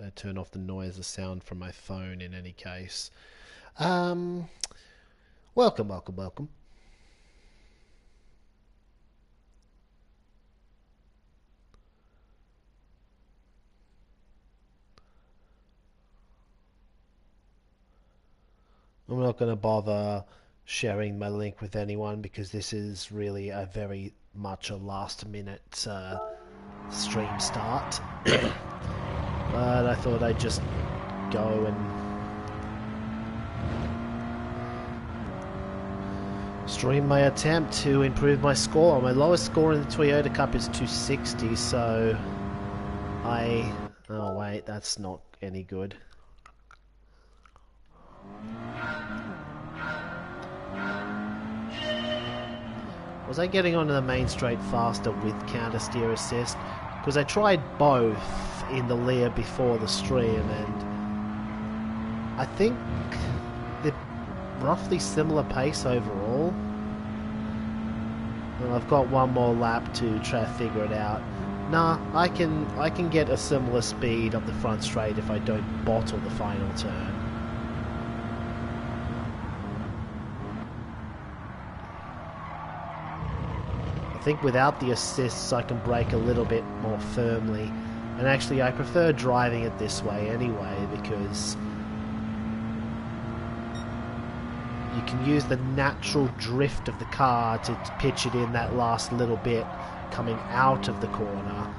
Better turn off the noise, the sound from my phone in any case. Um, welcome, welcome, welcome. I'm not going to bother sharing my link with anyone because this is really a very much a last minute stream start. But I thought I'd just go and stream my attempt to improve my score. My lowest score in the Toyota Cup is 260, so oh wait, that's not any good. Was I getting onto the main straight faster with counter steer assist? Because I tried both in the Lear before the stream, and I think they're roughly similar pace overall. Well, I've got one more lap to try to figure it out. Nah, I can get a similar speed up the front straight if I don't bottle the final turn. I think without the assists I can brake a little bit more firmly, and actually I prefer driving it this way anyway because you can use the natural drift of the car to pitch it in that last little bit coming out of the corner,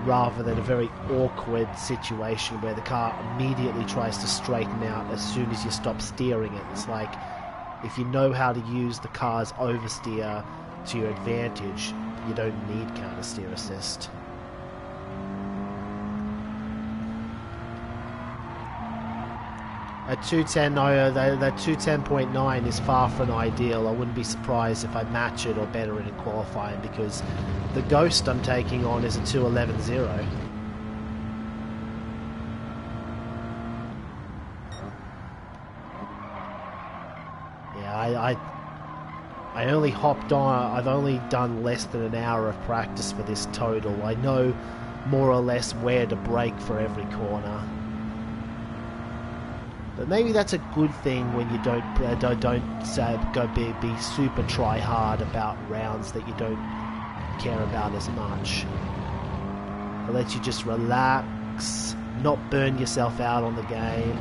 rather than a very awkward situation where the car immediately tries to straighten out as soon as you stop steering it. It's like, if you know how to use the car's oversteer to your advantage, you don't need counter steer assist. At 210, no, that 210.9 is far from ideal. I wouldn't be surprised if I match it or better it in qualifying, because the Ghost I'm taking on is a 211.0. Yeah, I only hopped on, I've only done less than an hour of practice for this total. I know more or less where to brake for every corner. But maybe that's a good thing when you don't be super try hard about rounds that you don't care about as much. It lets you just relax, not burn yourself out on the game.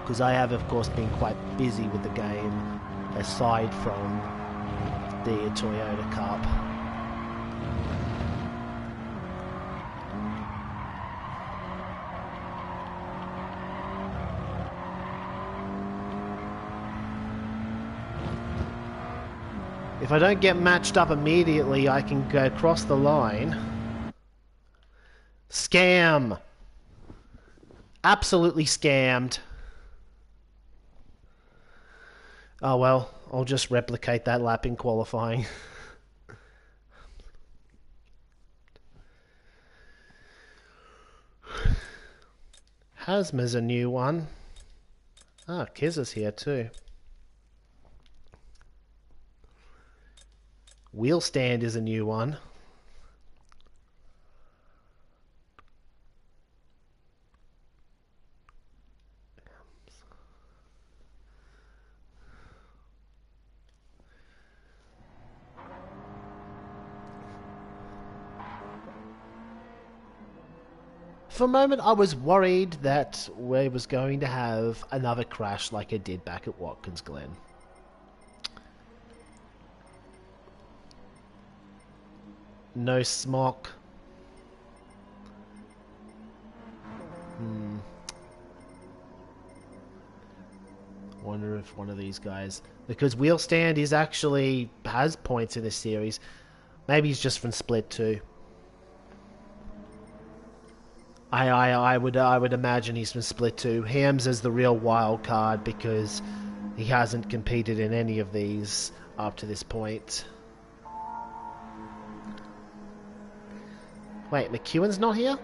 Because I have, of course, been quite busy with the game aside from the Toyota Cup. If I don't get matched up immediately, I can go across the line. Scam! Absolutely scammed. Oh well, I'll just replicate that lap in qualifying. Hazma's a new one. Ah, Kiz is here too. Wheel stand is a new one. For a moment, I was worried that we was going to have another crash like I did back at Watkins Glen. No smock. Wonder if one of these guys... Because Wheel Stand is actually... has points in this series. Maybe he's just from Split 2. I would imagine he's from Split 2. Hams is the real wild card because he hasn't competed in any of these up to this point. Wait, McEwen's not here?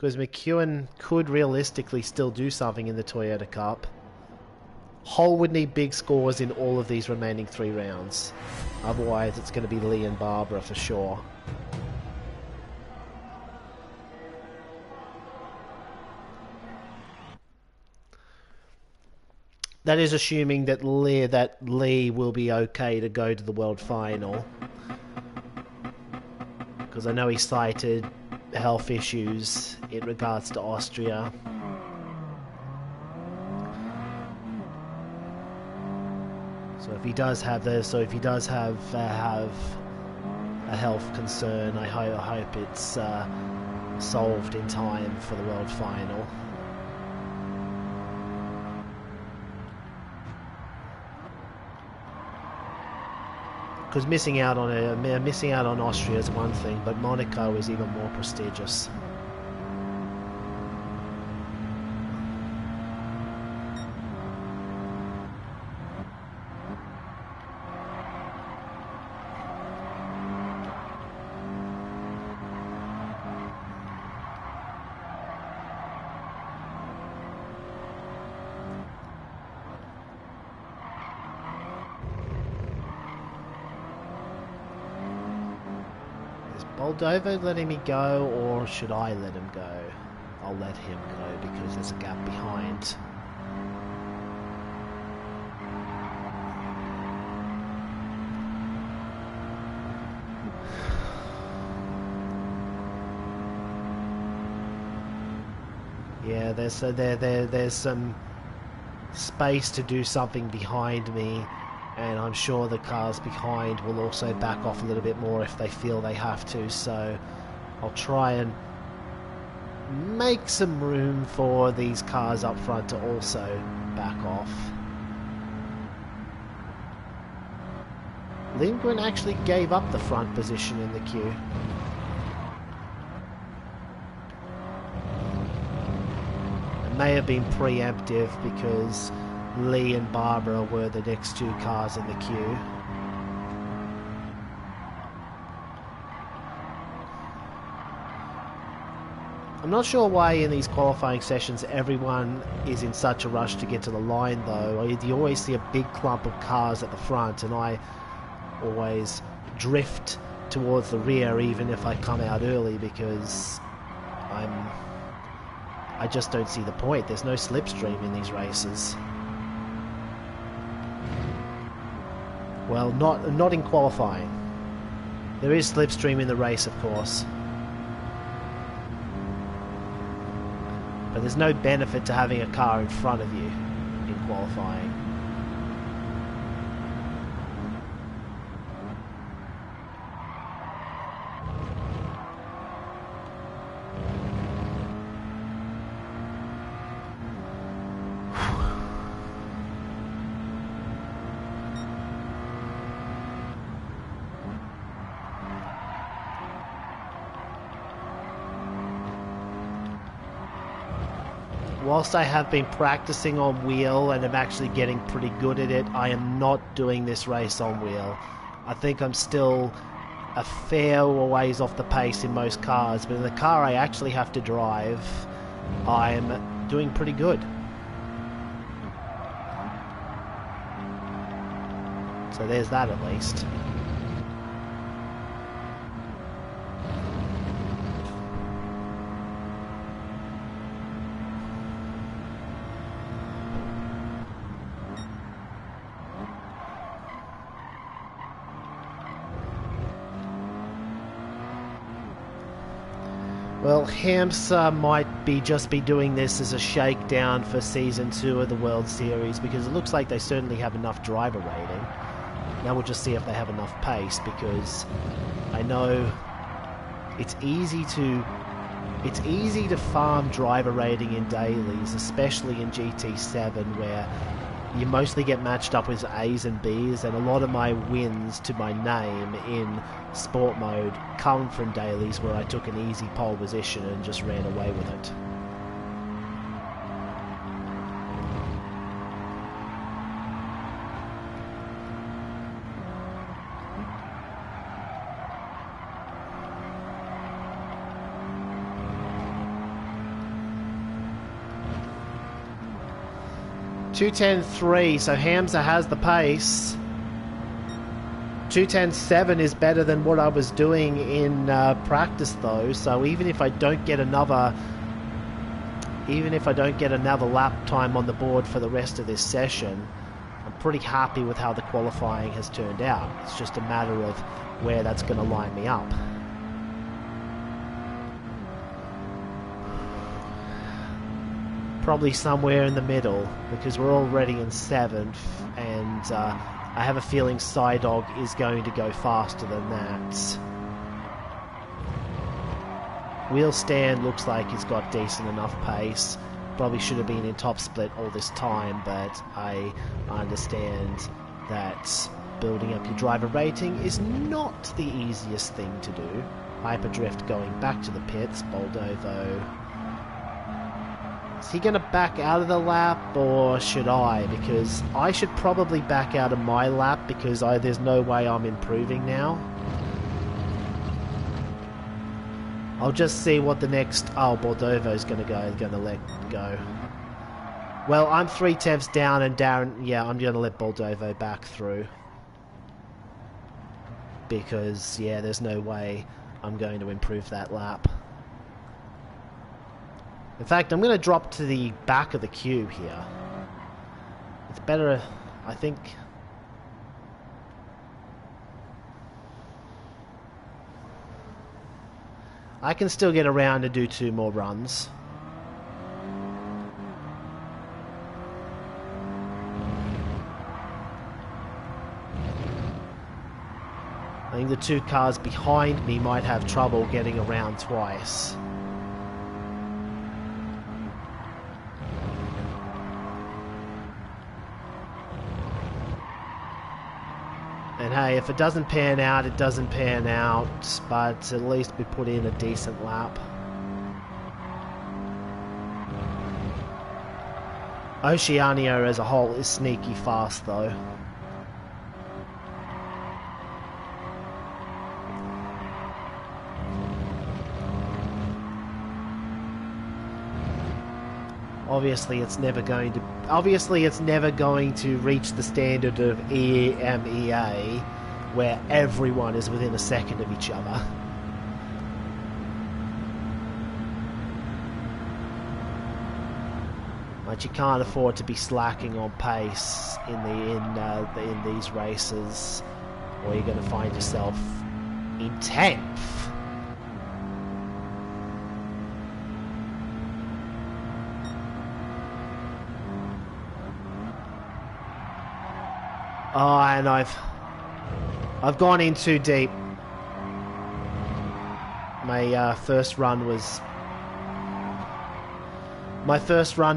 Because McEwen could realistically still do something in the Toyota Cup. Hull would need big scores in all of these remaining 3 rounds. Otherwise, it's going to be Lee and Barbara for sure. That is assuming that Lee will be okay to go to the World Final. Because I know he cited health issues in regards to Austria. So if he does have have a health concern, I hope it's solved in time for the World Final. Because missing out on Austria is one thing, but Monaco is even more prestigious. Moldova letting me go, or should I let him go? I'll let him go because there's a gap behind. Yeah, there's some space to do something behind me. And I'm sure the cars behind will also back off a little bit more if they feel they have to. So I'll try and make some room for these cars up front to also back off. Lindgren actually gave up the front position in the queue. It may have been preemptive because Lee and Barbara were the next 2 cars in the queue. I'm not sure why in these qualifying sessions everyone is in such a rush to get to the line though. You always see a big clump of cars at the front and I always drift towards the rear even if I come out early because I just don't see the point. There's no slipstream in these races. Well, not in qualifying. There is slipstream in the race, of course. But there's no benefit to having a car in front of you in qualifying. Whilst I have been practicing on wheel and am actually getting pretty good at it, I am not doing this race on wheel. I think I'm still a fair ways off the pace in most cars, but in the car I actually have to drive, I'm doing pretty good. So there's that at least. Well, Hamsa might just be doing this as a shakedown for Season 2 of the World Series because it looks like they certainly have enough driver rating. Now we'll just see if they have enough pace because I know it's easy to farm driver rating in dailies, especially in GT7 where you mostly get matched up with A's and B's, and a lot of my wins to my name in sport mode come from dailies where I took an easy pole position and just ran away with it. 2:10.3, so Hamza has the pace. 2:10.7 is better than what I was doing in practice though, so even if I don't get another lap time on the board for the rest of this session, I'm pretty happy with how the qualifying has turned out. It's just a matter of where that's going to line me up. Probably somewhere in the middle, because we're already in 7th, and I have a feeling Psydog is going to go faster than that. Wheel stand looks like he's got decent enough pace. Probably should have been in top split all this time, but I understand that building up your driver rating is not the easiest thing to do. Hyperdrift going back to the pits. Boldovo. Is he going to back out of the lap, or should I? Because I should probably back out of my lap, because there's no way I'm improving now. I'll just see what the next... Oh, Boldovo's going to let go. Well, I'm 3/10 down, and Darren... Yeah, I'm going to let Boldovo back through. Because, yeah, there's no way I'm going to improve that lap. In fact, I'm going to drop to the back of the queue here. It's better, I think... I can still get around to do 2 more runs. I think the 2 cars behind me might have trouble getting around twice. And hey, if it doesn't pan out, it doesn't pan out, but at least we put in a decent lap. Oceania as a whole is sneaky fast though. Obviously it's never going to reach the standard of EMEA, where everyone is within a second of each other. But you can't afford to be slacking on pace in these races, or you're going to find yourself in 10th. Oh, and I've gone in too deep. My first run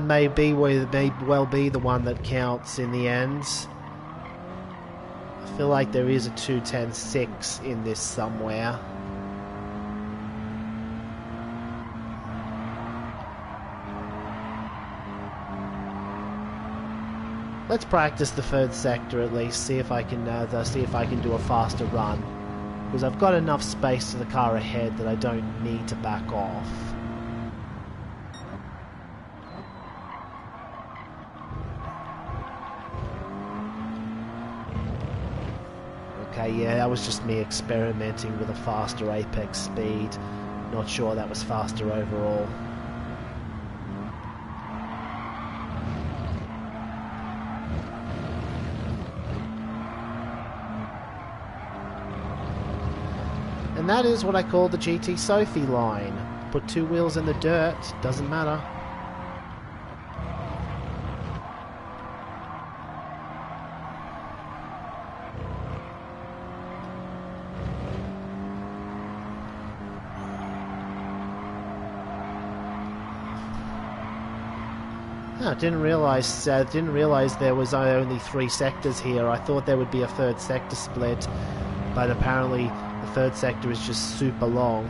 may well be the one that counts in the end. I feel like there is a 2:10.6 in this somewhere. Let's practice the 3rd sector at least. See if I can do a faster run, because I've got enough space to the car ahead that I don't need to back off. Okay, yeah, that was just me experimenting with a faster apex speed. Not sure that was faster overall. And that is what I call the GT Sophie line. Put 2 wheels in the dirt, doesn't matter. Oh, didn't realize there was only 3 sectors here. I thought there would be a 3rd sector split, but apparently the 3rd sector is just super long.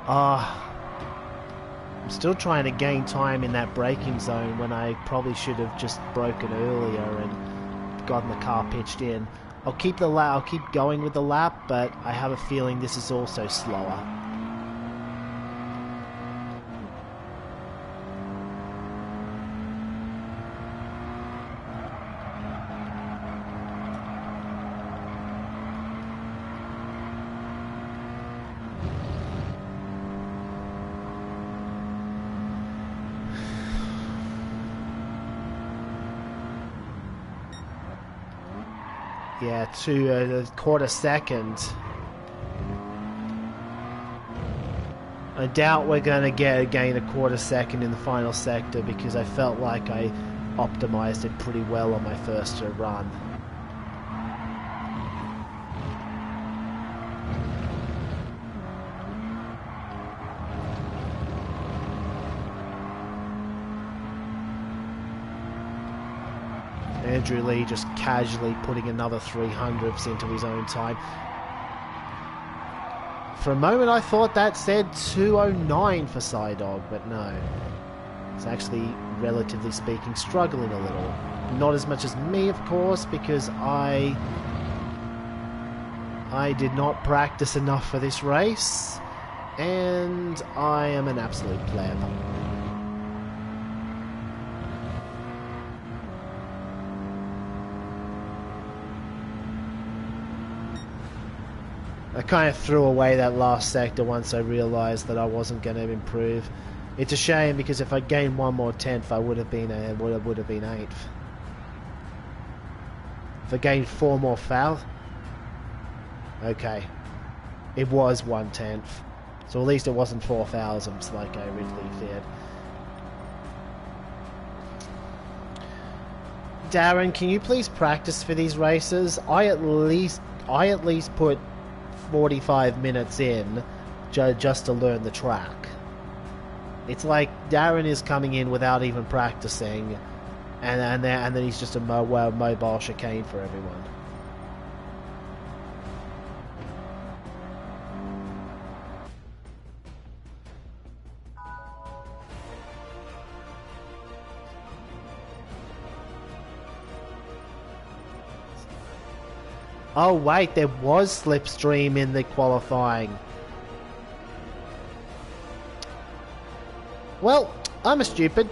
I'm still trying to gain time in that braking zone when I probably should have just broken earlier and gotten the car pitched in. I'll keep going with the lap, but I have a feeling this is also slower. Yeah, to a quarter second. I doubt we're going to gain a quarter second in the final sector because I felt like I optimized it pretty well on my first run. Andrew Lee just casually putting another 300ths into his own time. For a moment I thought that said 2:09 for Psydog, but no. It's actually, relatively speaking, struggling a little. Not as much as me, of course, because I did not practice enough for this race, and I am an absolute pleb. I kind of threw away that last sector once I realised that I wasn't going to improve. It's a shame because if I gained one more tenth, I would have been 8th. If I gained 4 more foul, okay, it was 1/10, so at least it wasn't 4 thousandths like I originally feared. Darren, can you please practice for these races? I at least put 45 minutes in just to learn the track. It's like Darren is coming in without even practicing, and then he's just a mobile chicane for everyone. Oh wait, there was slipstream in the qualifying. Well, I'm a stupid.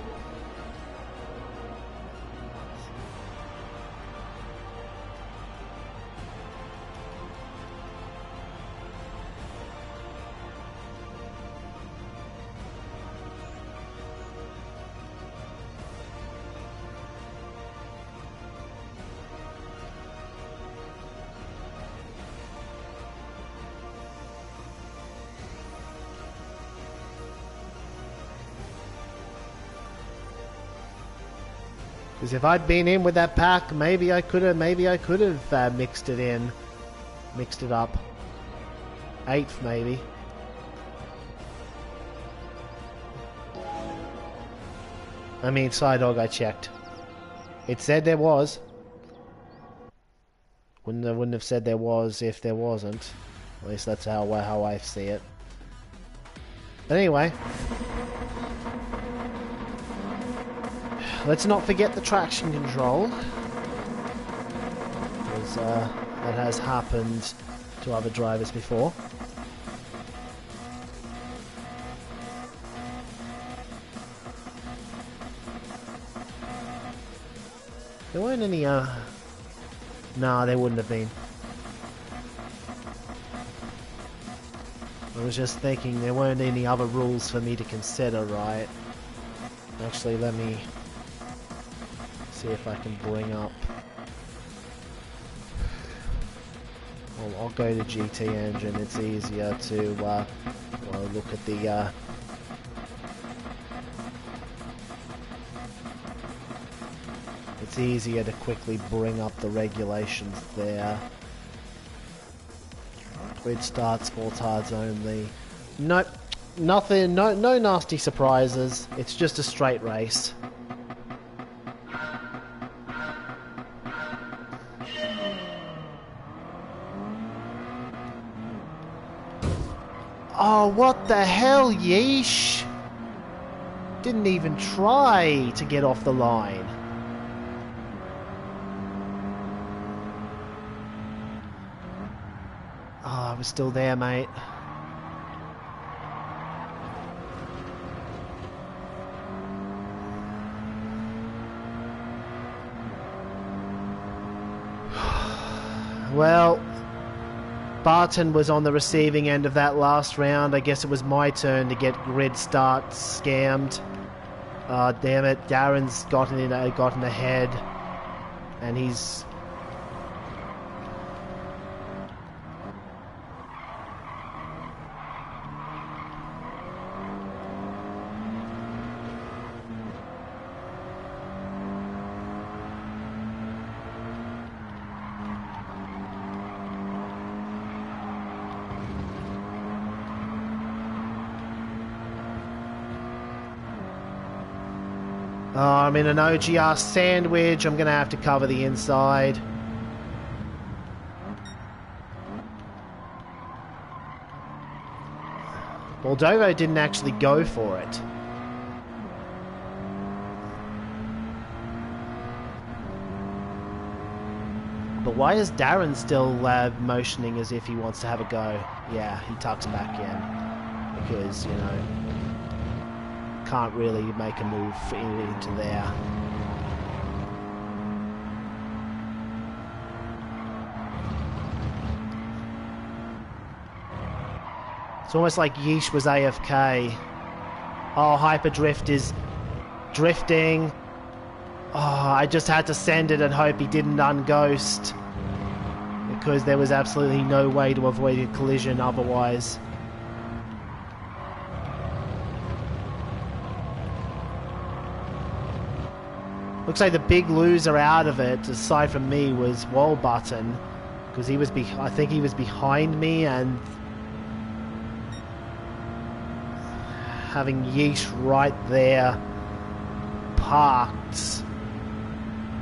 Because if I'd been in with that pack, maybe I could have mixed it up. 8th maybe. I mean, Psydog, I checked. It said there was. Wouldn't have said there was if there wasn't. At least that's how I see it. But anyway. Let's not forget the traction control, because that has happened to other drivers before. There weren't any, nah, there wouldn't have been. I was just thinking there weren't any other rules for me to consider, right? Actually, let me see if I can bring up. Well, I'll go to GT Engine. It's easier to well, look at the it's easier to quickly bring up the regulations there. Grid start, sports hards only. Nope, nothing. No nasty surprises. It's just a straight race. Oh, what the hell, yeesh! Didn't even try to get off the line. Oh, I was still there, mate. Well, Barton was on the receiving end of that last round. I guess it was my turn to get grid start scammed. Damn it, Darren's gotten ahead, and he's... I'm in an OGR sandwich. I'm going to have to cover the inside. Moldovo didn't actually go for it. But why is Darren still motioning as if he wants to have a go? Yeah, he tucks back in. Because, you know, can't really make a move into there. It's almost like Yeesh was AFK. Oh, Hyperdrift is drifting. Oh, I just had to send it and hope he didn't unghost, because there was absolutely no way to avoid a collision otherwise. Looks like the big loser out of it, aside from me, was Walbutton, because he was I think he was behind me, and having Yeesh right there, parked,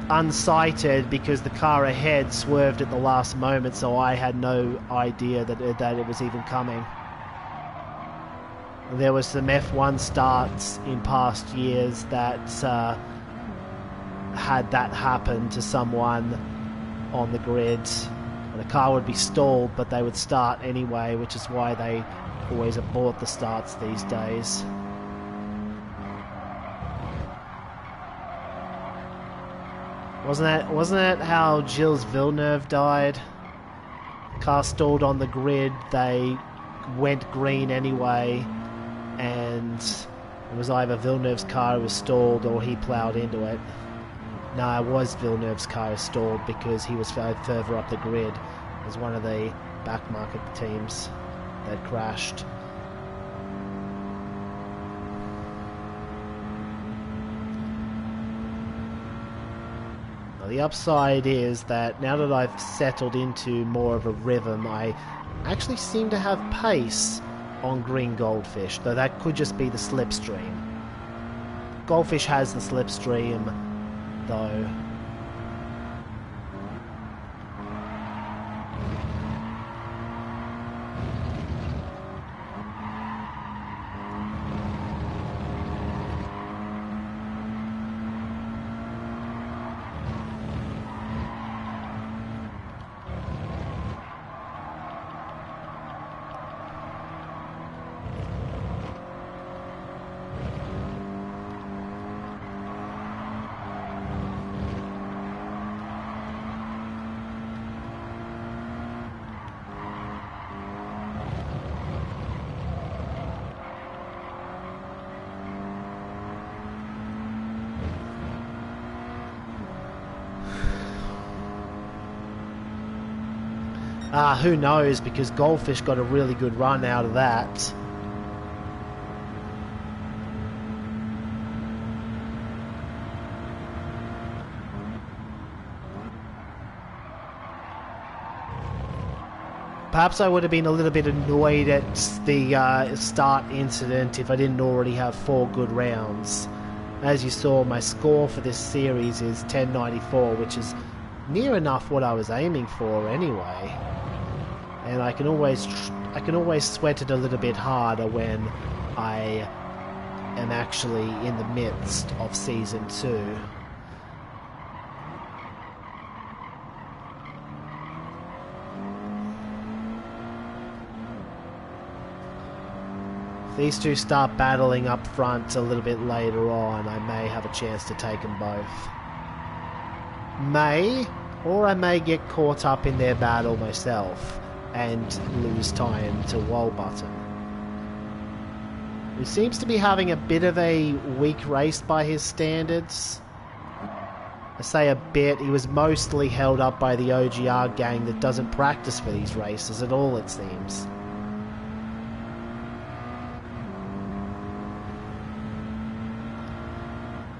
unsighted, because the car ahead swerved at the last moment, so I had no idea that it was even coming. There was some F1 starts in past years that had that happen to someone on the grid, and the car would be stalled, but they would start anyway, which is why they always abort the starts these days. Wasn't that how Gilles Villeneuve died? Car stalled on the grid, they went green anyway, and it was either Villeneuve's car was stalled or he ploughed into it. No, it was Villeneuve's car stalled because he was further up the grid. It was one of the back market teams that crashed. Now, the upside is that now that I've settled into more of a rhythm, I actually seem to have pace on Green Goldfish, though that could just be the slipstream. Goldfish has the slipstream, though. Who knows, because Goldfish got a really good run out of that. Perhaps I would have been a little bit annoyed at the start incident if I didn't already have 4 good rounds. As you saw, my score for this series is 1094, which is near enough what I was aiming for anyway. and I can always sweat it a little bit harder when I am actually in the midst of Season 2. If these two start battling up front a little bit later on, I may have a chance to take them both. Or I may get caught up in their battle myself and lose time to Walbutton, who seems to be having a bit of a weak race by his standards. I say a bit, he was mostly held up by the OGR gang that doesn't practice for these races at all, it seems.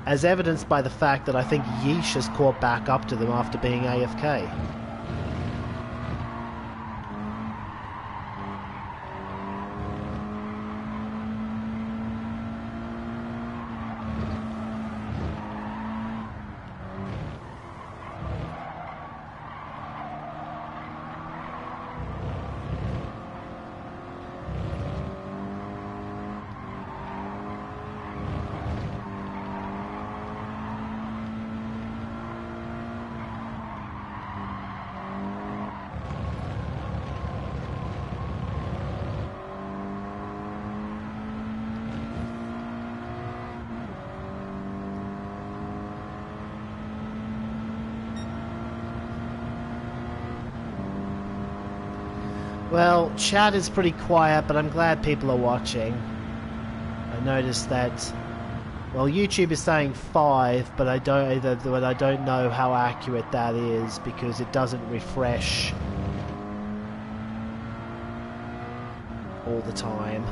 As evidenced by the fact that I think Yeesh has caught back up to them after being AFK. Well, chat is pretty quiet, but I'm glad people are watching. I noticed that, well, YouTube is saying 5, but I don't know how accurate that is because it doesn't refresh all the time.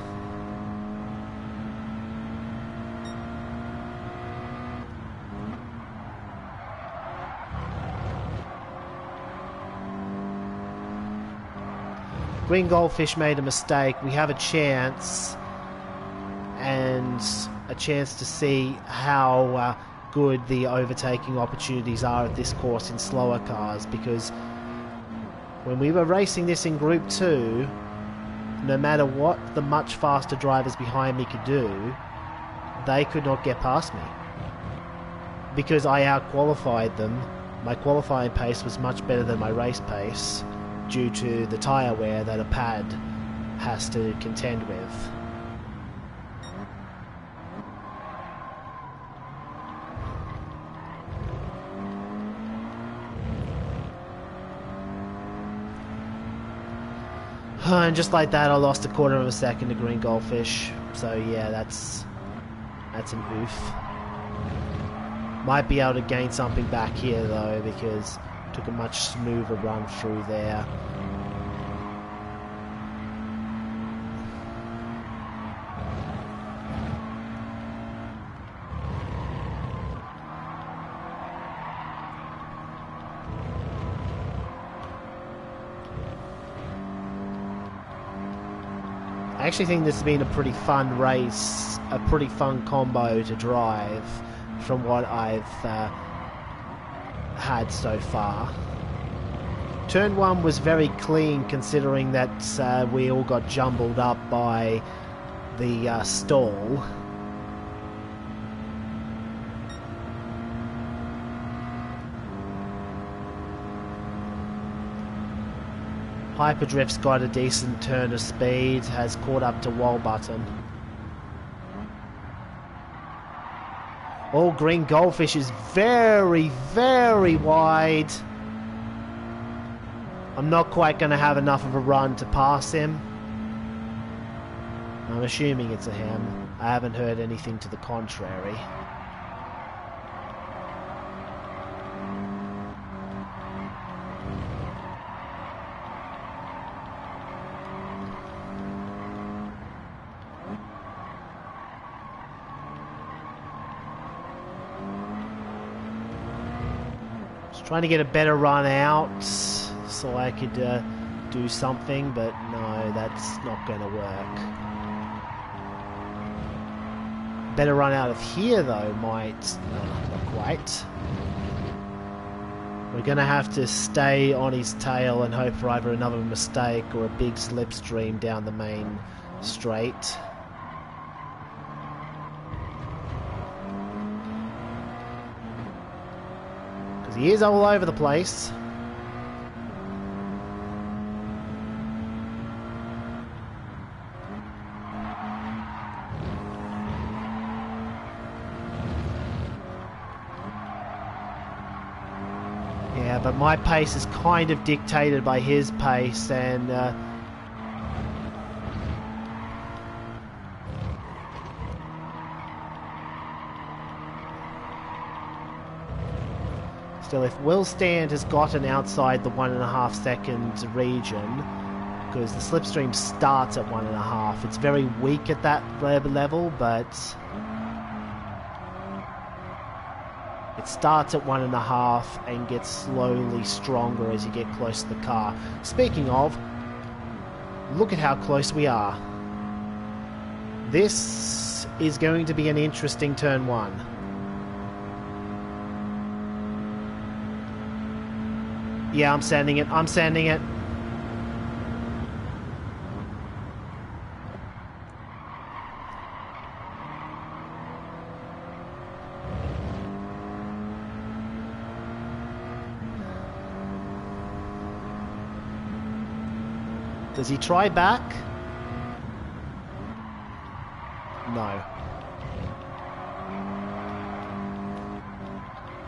Green Goldfish made a mistake. We have a chance, and a chance to see how good the overtaking opportunities are at this course in slower cars, because when we were racing this in Group 2, no matter what the much faster drivers behind me could do, they could not get past me. Because I out-qualified them, my qualifying pace was much better than my race pace, due to the tyre wear that a pad has to contend with. And just like that, I lost 1/4 of a second to Green Goldfish. So yeah, that's an oof. Might be able to gain something back here though, because took a much smoother run through there. I actually think this has been a pretty fun race, a pretty fun combo to drive from what I've had so far. Turn 1 was very clean considering that we all got jumbled up by the stall. Hyperdrift's got a decent turn of speed, has caught up to Walbutton. Oh, Green Goldfish is very, very wide. I'm not quite going to have enough of a run to pass him. I'm assuming it's a him. I haven't heard anything to the contrary. Trying to get a better run out so I could do something, but no, that's not going to work. Better run out of here though might... not quite. We're going to have to stay on his tail and hope for either another mistake or a big slipstream down the main straight. Because he is all over the place. Yeah, but my pace is kind of dictated by his pace, and still, if Will Stand has gotten outside the 1.5 second region, because the slipstream starts at 1.5, it's very weak at that level, but it starts at 1.5 and gets slowly stronger as you get close to the car. Speaking of, look at how close we are. This is going to be an interesting turn 1. Yeah, I'm sanding it. I'm sanding it. Does he try back? No.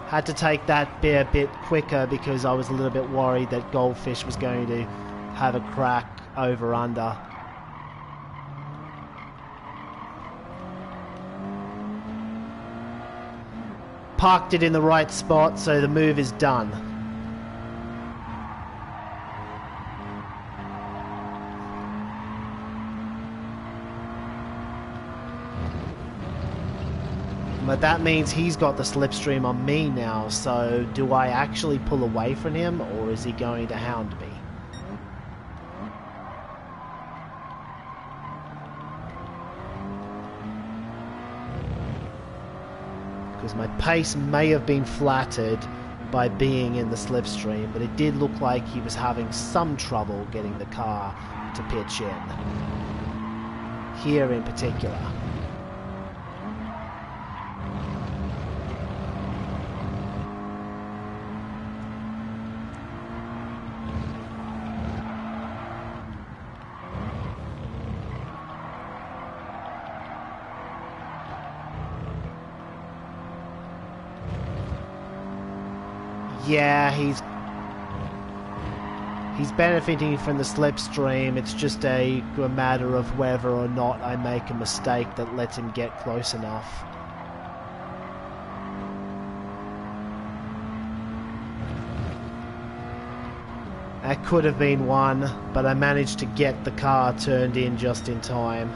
Had to take that bit a bit quicker because I was a little bit worried that Goldfish was going to have a crack over under. Parked it in the right spot, so the move is done. But that means he's got the slipstream on me now, so do I actually pull away from him, or is he going to hound me? Because my pace may have been flattered by being in the slipstream, but it did look like he was having some trouble getting the car to pitch in. Here in particular. Yeah, he's benefiting from the slipstream. It's just a matter of whether or not I make a mistake that lets him get close enough. That could have been one, but I managed to get the car turned in just in time.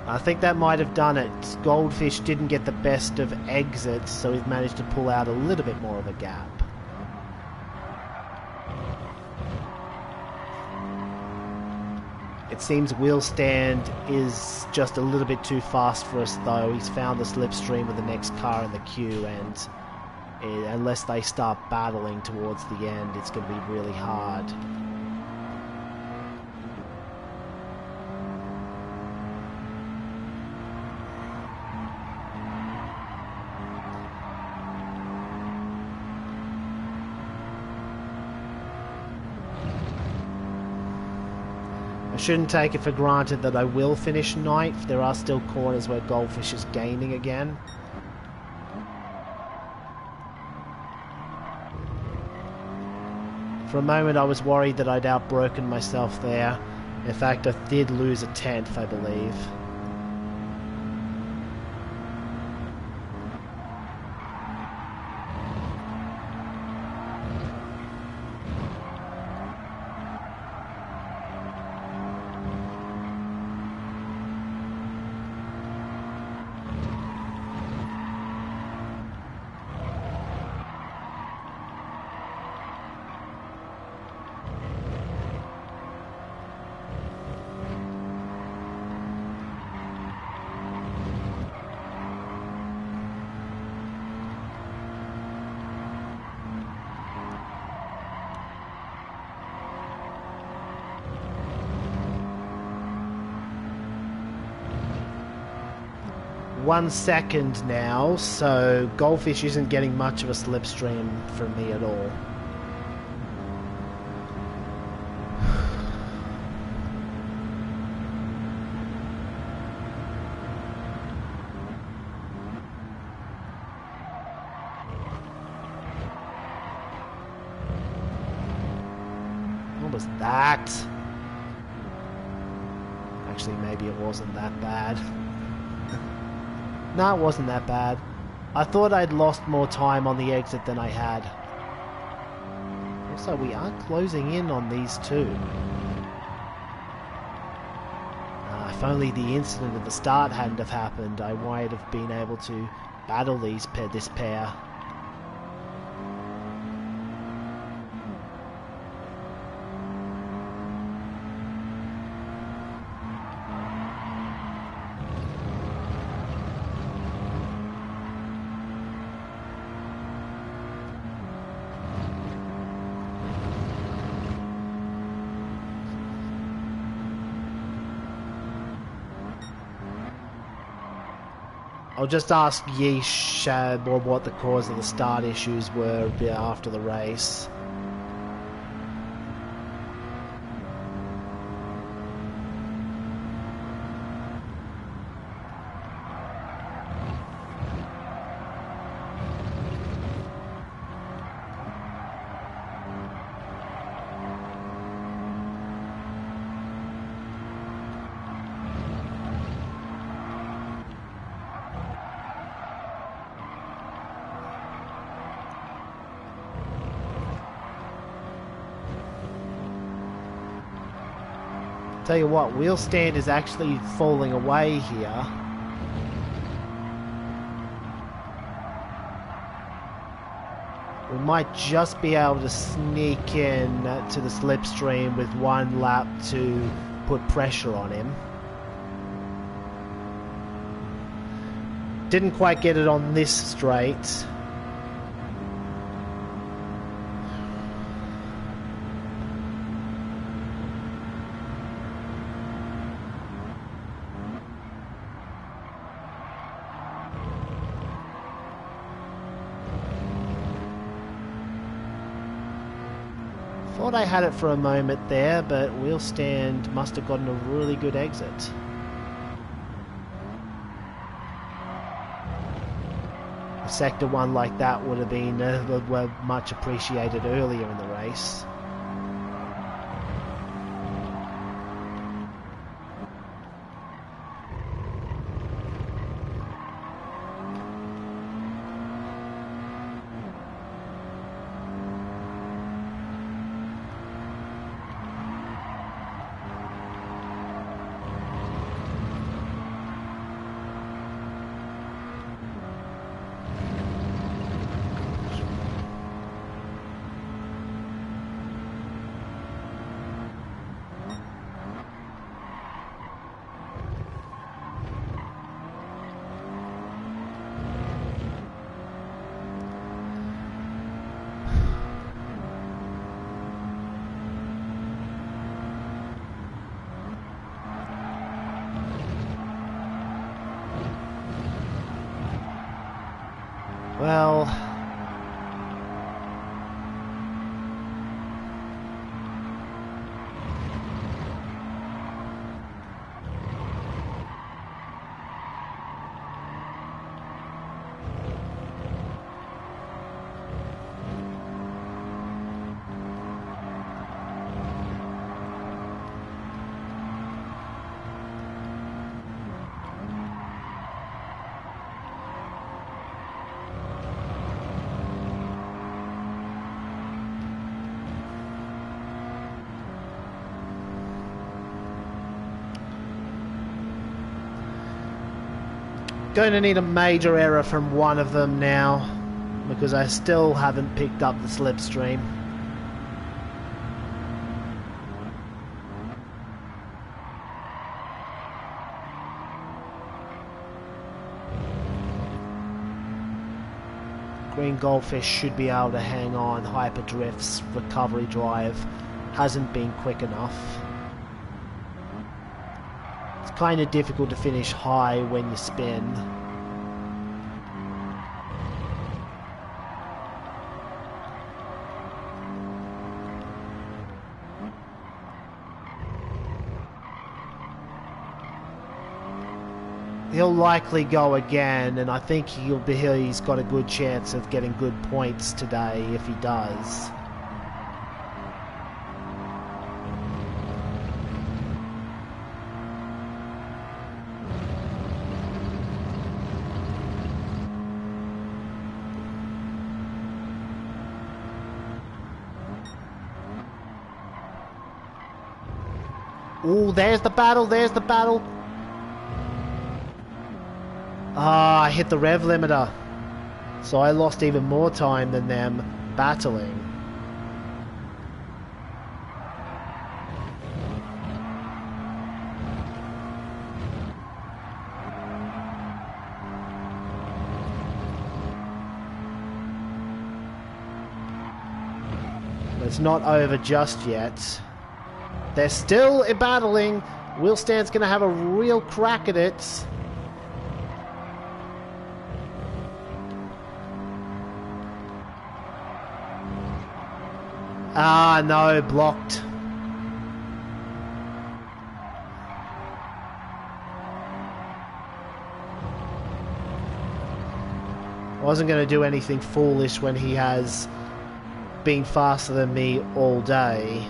I think that might have done it. Goldfish didn't get the best of exits, so we've managed to pull out a little bit more of a gap. It seems Wheel Stand is just a little bit too fast for us though. He's found the slipstream of the next car in the queue, and unless they start battling towards the end, it's going to be really hard. I shouldn't take it for granted that I will finish ninth. There are still corners where Goldfish is gaining again. For a moment I was worried that I'd outbroken myself there. In fact, I did lose a 10th, I believe. 1 second now, so Goldfish isn't getting much of a slipstream from me at all. What was that? Actually, maybe it wasn't that bad. No, it wasn't that bad. I thought I'd lost more time on the exit than I had. Also, we are closing in on these two. If only the incident at the start hadn't have happened, I might have been able to battle this pair. I'll just ask Yeesh what the cause of the start issues were a bit after the race. Tell you what, wheel stand is actually falling away here. We might just be able to sneak in to the slipstream with one lap to put pressure on him. Didn't quite get it on this straight. Thought I had it for a moment there, but wheel stand must have gotten a really good exit. A sector one like that would have been much appreciated earlier in the race. Well, going to need a major error from one of them now, because I still haven't picked up the slipstream. Green Goldfish should be able to hang on. Hyperdrift's recovery drive hasn't been quick enough. It's kind of difficult to finish high when you spin. he'll likely go again, and I think he's got a good chance of getting good points today if he does. Ooh, there's the battle, there's the battle. Ah, I hit the rev limiter. So I lost even more time than them battling. But it's not over just yet. They're still battling. Will Stan's going to have a real crack at it. Ah, no, blocked. I wasn't going to do anything foolish when he has been faster than me all day.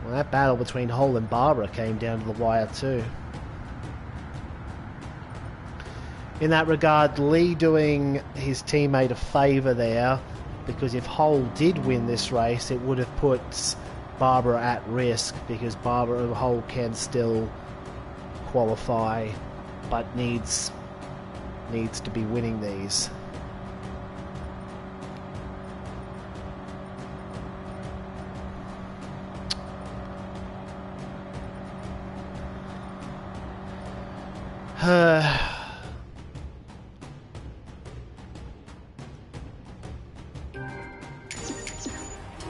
Well, that battle between Hole and Barbara came down to the wire too. In that regard, Lee doing his teammate a favour there, because if Hole did win this race, it would have put Barbara at risk, because Hole can still qualify, but needs to be winning these.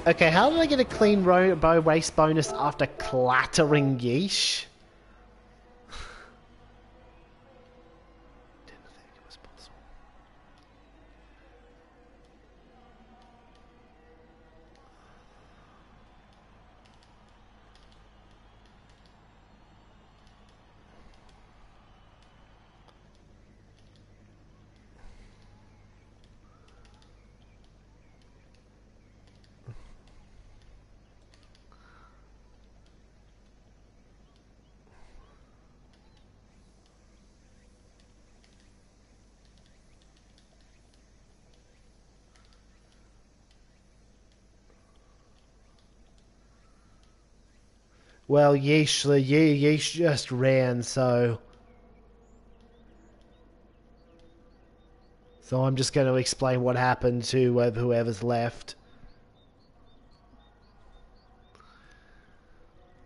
Okay, how did I get a clean race bonus after clattering Yeesh? Didn't think it was possible. Well, Yeesh just ran, so I'm just going to explain what happened to whoever's left.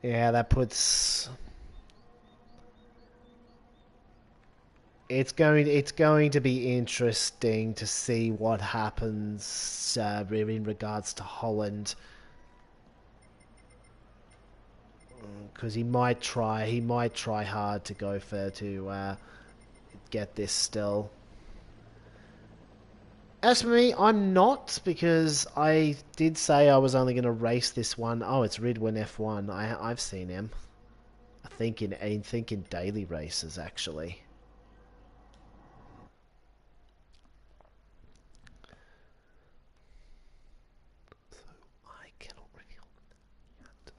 Yeah, that puts... It's going to be interesting to see what happens in regards to Holland. Because he might try hard to go to get this still. As for me, I'm not, because I did say I was only going to race this one. Oh, it's Ridwin F1. I've seen him. I think in daily races actually. So I cannot reveal that.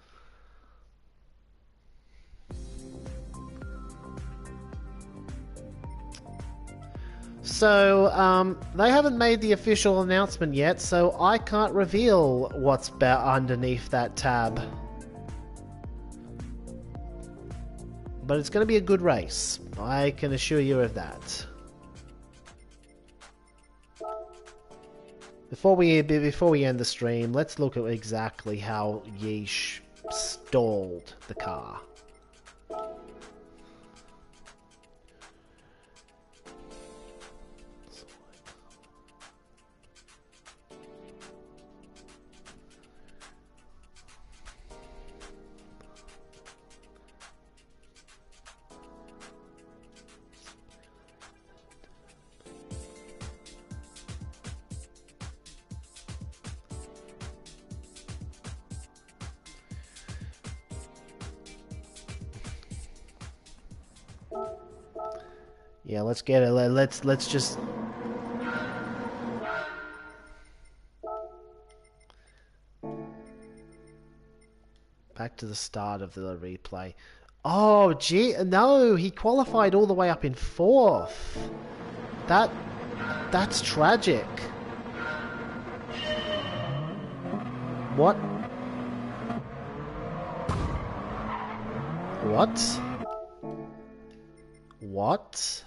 So, they haven't made the official announcement yet, so I can't reveal what's underneath that tab. But it's going to be a good race. I can assure you of that. Before we end the stream, let's look at exactly how Yeesh stalled the car. Yeah, let's get it. Let's just... Back to the start of the replay. Oh, gee, no, he qualified all the way up in 4th. That's tragic. What? What? What?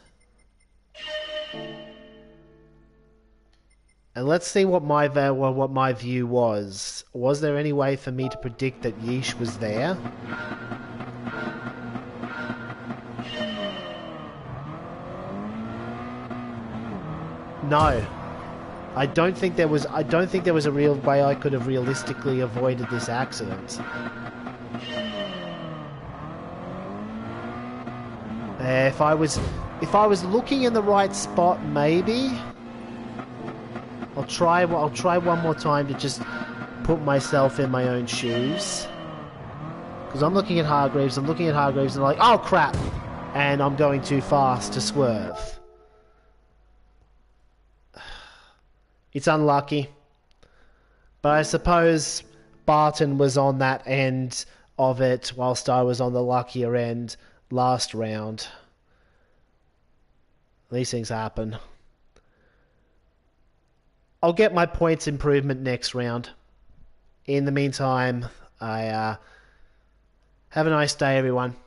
And let's see what my view was. Was there any way for me to predict that Yeesh was there? No. I don't think there was a real way I could have realistically avoided this accident. If I was looking in the right spot, maybe. I'll try one more time to just put myself in my own shoes. Because I'm looking at Hargreaves, and I'm like, oh crap! And I'm going too fast to swerve. It's unlucky. But I suppose Barton was on that end of it, whilst I was on the luckier end last round. These things happen. I'll get my points improvement next round. In the meantime, have a nice day, everyone.